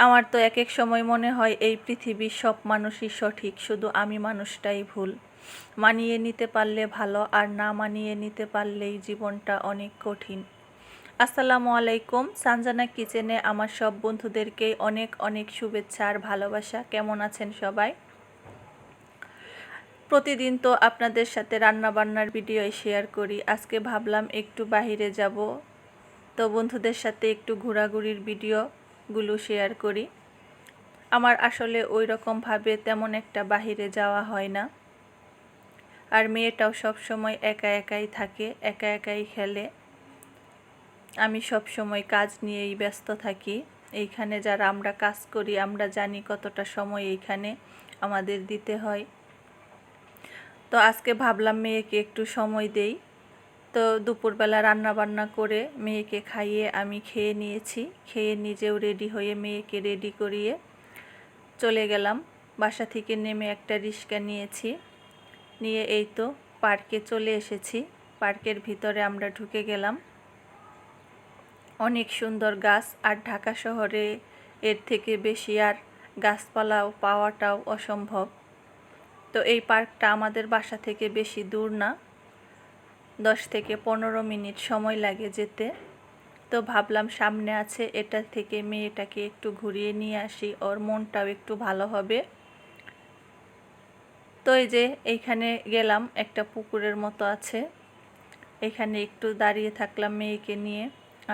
আমার তো এক এক সময় মনে হয় এই পৃথিবীর সব মানুষই সঠিক, শুধু আমি মানুষটাই ভুল। মানিয়ে নিতে পারলে ভালো, আর না মানিয়ে নিতে পারলেই জীবনটা অনেক কঠিন। আসসালামু আলাইকুম। সানজানা কিচেনে আমার সব বন্ধুদেরকে অনেক অনেক শুভেচ্ছা আর ভালোবাসা। কেমন আছেন সবাই? প্রতিদিন তো আপনাদের সাথে রান্নাবান্নার ভিডিও শেয়ার করি। আজকে ভাবলাম একটু বাইরে যাব, তো বন্ধুদের সাথে একটু ঘোরাঘুরির ভিডিওগুলো শেয়ার করি। আমার আসলে ওই রকমভাবে তেমন একটা বাহিরে যাওয়া হয় না, আর মেয়েটাও সব সময় একা একাই থাকে, একা একাই খেলে। আমি সব সময় কাজ নিয়েই ব্যস্ত থাকি। এইখানে যারা আমরা কাজ করি আমরা জানি কতটা সময় এইখানে আমাদের দিতে হয়। তো আজকে ভাবলাম মেয়েকে একটু সময় দেই। তো দুপুরবেলা রান্না বান্না করে মেয়েকে খাইয়ে আমি খেয়ে নিয়েছি। খেয়ে নিজেও রেডি হয়ে মেয়েকে রেডি করিয়ে চলে গেলাম। বাসা থেকে নেমে একটা রিক্সা নিয়েছি, নিয়ে এই তো পার্কে চলে এসেছি। পার্কের ভিতরে আমরা ঢুকে গেলাম। অনেক সুন্দর গাছ, আর ঢাকা শহরে এর থেকে বেশি আর গাছপালাও পাওয়াটাও অসম্ভব। তো এই পার্কটা আমাদের বাসা থেকে বেশি দূর না, 10 থেকে 15 মিনিট সময় লাগে যেতে। তো ভাবলাম সামনে আছে, এটা থেকে মেয়েটাকে একটু ঘুরিয়ে নিয়ে আসি, ওর মনটাও একটু ভালো হবে। তো এই যে এইখানে গেলাম, একটা পুকুরের মতো আছে, এখানে একটু দাঁড়িয়ে থাকলাম মেয়েকে নিয়ে।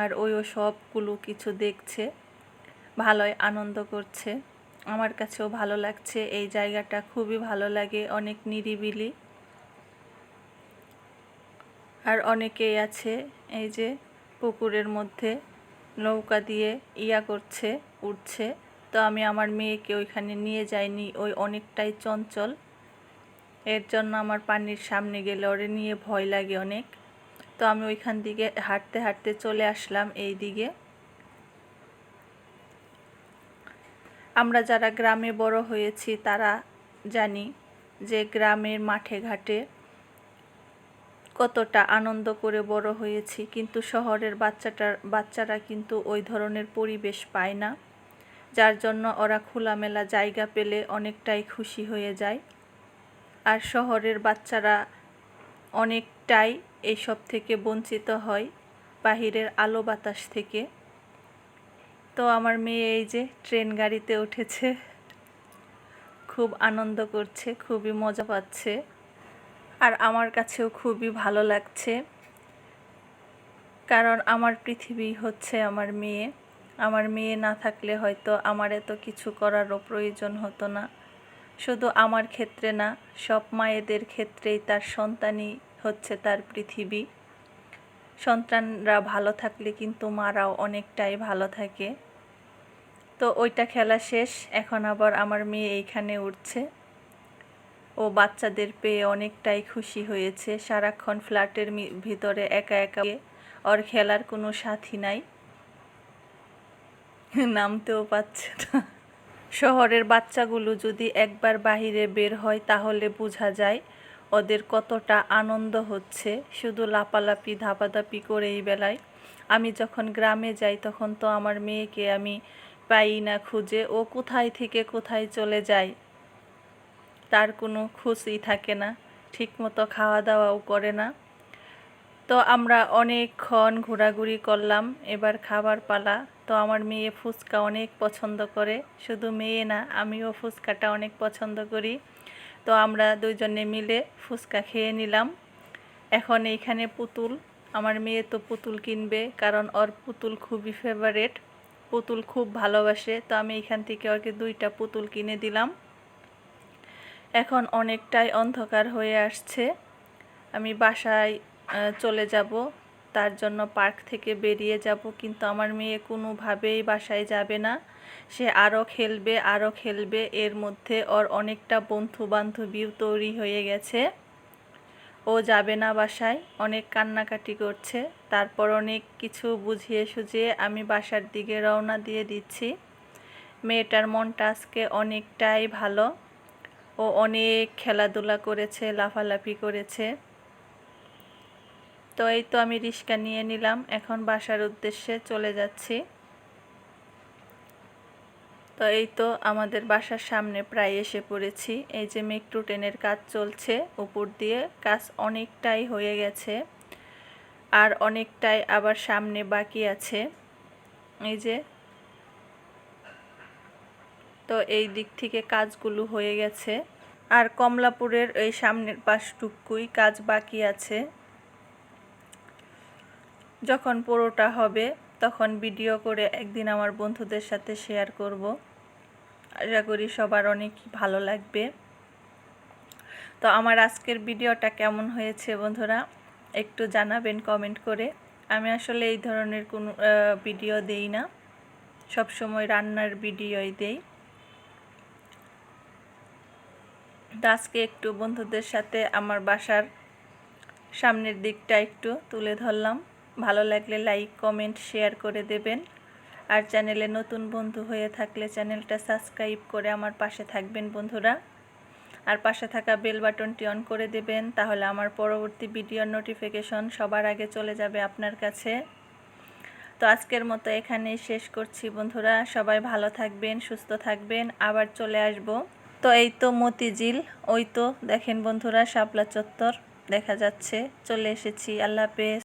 আর ওইও সবগুলো কিছু দেখছে, ভালোই আনন্দ করছে। আমার কাছেও ভালো লাগছে, এই জায়গাটা খুবই ভালো লাগে, অনেক নিরিবিলি। আর অনেকেই আছে এই যে পুকুরের মধ্যে নৌকা দিয়ে করছে, উঠছে। তো আমি আমার মেয়েকে ওইখানে নিয়ে যাইনি, ওই অনেকটাই চঞ্চল, এর জন্য আমার পানির সামনে গেলে ওরে নিয়ে ভয় লাগে অনেক। তো আমি ওইখান দিকে হাঁটতে হাঁটতে চলে আসলাম এই দিকে। আমরা যারা গ্রামে বড় হয়েছি তারা জানি যে গ্রামের মাঠে ঘাটে কতটা আনন্দ করে বড় হয়েছি, কিন্তু শহরের বাচ্চারা কিন্তু ওই ধরনের পরিবেশ পায় না, যার জন্য ওরা খোলামেলা জায়গা পেলে অনেকটাই খুশি হয়ে যায়। আর শহরের বাচ্চারা অনেকটাই এইসব থেকে বঞ্চিত হয়, বাহিরের আলো বাতাস থেকে। তো আমার মেয়ে এই যে ট্রেন গাড়িতে উঠেছে, খুব আনন্দ করছে, খুবই মজা পাচ্ছে। আর আমার কাছেও খুবই ভালো লাগছে, কারণ আমার পৃথিবী হচ্ছে আমার মেয়ে। আমার মেয়ে না থাকলে হয়তো আমার এত কিছু করারও প্রয়োজন হতো না। শুধু আমার ক্ষেত্রে না, সব মায়েদের ক্ষেত্রেই তার সন্তানই হচ্ছে তার পৃথিবী। সন্তানরা ভালো থাকলে কিন্তু মারাও অনেকটাই ভালো থাকে। তো ওইটা খেলা শেষ, এখন আবার আমার মেয়ে এইখানে উঠছে। ও বাচ্চাদের পেয়ে অনেকটাই খুশি হয়েছে। সারাক্ষণ ফ্ল্যাটের ভিতরে একা একা, ওর খেলার কোনো সাথী নাই, নামতেও পাচ্ছে না। শহরের বাচ্চাগুলো যদি একবার বাহিরে বের হয় তাহলে বোঝা যায় ওদের কতটা আনন্দ হচ্ছে, শুধু লাপালাপি ধাপাধাপি করেই বেলায়। আমি যখন গ্রামে যাই তখন তো আমার মেয়েকে আমি পাই না খুঁজে, ও কোথায় থেকে কোথায় চলে যায়, তার কোনো খোঁজই থাকে না, ঠিকমতো খাওয়া দাওয়াও করে না। তো আমরা অনেকক্ষণ ঘোরাঘুরি করলাম, এবার খাবার পালা। তো আমার মেয়ে ফুচকা অনেক পছন্দ করে, শুধু মেয়ে না, আমিও ফুচকাটা অনেক পছন্দ করি। তো আমরা দুইজনে মিলে ফুচকা খেয়ে নিলাম। এখন এইখানে পুতুল, আমার মেয়ে তো পুতুল কিনবে, কারণ ওর পুতুল খুবই ফেভারেট, পুতুল খুব ভালোবাসে। তো আমি এখান থেকে ওকে 2টা পুতুল কিনে দিলাম। এখন অনেকটাই অন্ধকার হয়ে আসছে, আমি বাসায় চলে যাব, তার জন্য পার্ক থেকে বেরিয়ে যাব। কিন্তু আমার মেয়ে কোনোভাবেই বাসায় যাবে না, সে আরও খেলবে আরও খেলবে। এর মধ্যে ওর অনেকটা বন্ধু বান্ধবীও তৈরি হয়ে গেছে, ও যাবে না বাসায়, অনেক কান্নাকাটি করছে। তারপর অনেক কিছু বুঝিয়ে সুঝিয়ে আমি বাসার দিকে রওনা দিয়ে দিচ্ছি। মেয়েটার মনটা আজকে অনেকটাই ভালো, ও অনেক খেলাধুলা করেছে, লাফালাফি করেছে। তো এই তো আমি রিক্সা নিয়ে নিলাম, এখন বাসার উদ্দেশ্যে চলে যাচ্ছি। তো এই তো আমাদের বাসার সামনে প্রায় এসে পড়েছি। এই যে মেট্রো ট্রেনের কাজ চলছে, উপর দিয়ে কাজ অনেকটাই হয়ে গেছে, আর অনেকটাই আবার সামনে বাকি আছে। এই যে, তো এই দিক থেকে কাজগুলো হয়ে গেছে, আর কমলাপুরের এই সামনের পাশটুকুই কাজ বাকি আছে। যখন পুরোটা হবে তখন ভিডিও করে একদিন আমার বন্ধুদের সাথে শেয়ার করব। আশা করি সবার অনেক ভালো লাগবে। তো আমার আজকের ভিডিওটা কেমন হয়েছে বন্ধুরা একটু জানাবেন কমেন্ট করে। আমি আসলে এই ধরনের কোনো ভিডিও দেই না, সব সময় রান্নার ভিডিওই দেই। তো আজকে একটু বন্ধুদের সাথে আমার বাসার সামনের দিকটা একটু তুলে ধরলাম। ভালো লাগলে লাইক কমেন্ট শেয়ার করে দেবেন, আর চ্যানেলে নতুন বন্ধু হয়ে থাকলে চ্যানেলটা সাবস্ক্রাইব করে আমার পাশে থাকবেন বন্ধুরা, আর পাশে থাকা বেল বাটনটি অন করে দেবেন, তাহলে আমার পরবর্তী ভিডিওর নোটিফিকেশন সবার আগে চলে যাবে আপনার কাছে। তো আজকের মতো এখানেই শেষ করছি বন্ধুরা, সবাই ভালো থাকবেন, সুস্থ থাকবেন, আবার চলে আসব। তো এই তো মতিঝিল, ওই তো দেখেন বন্ধুরা শাপলা চত্বর দেখা যাচ্ছে, চলে এসেছি। আল্লাহ হাফেজ।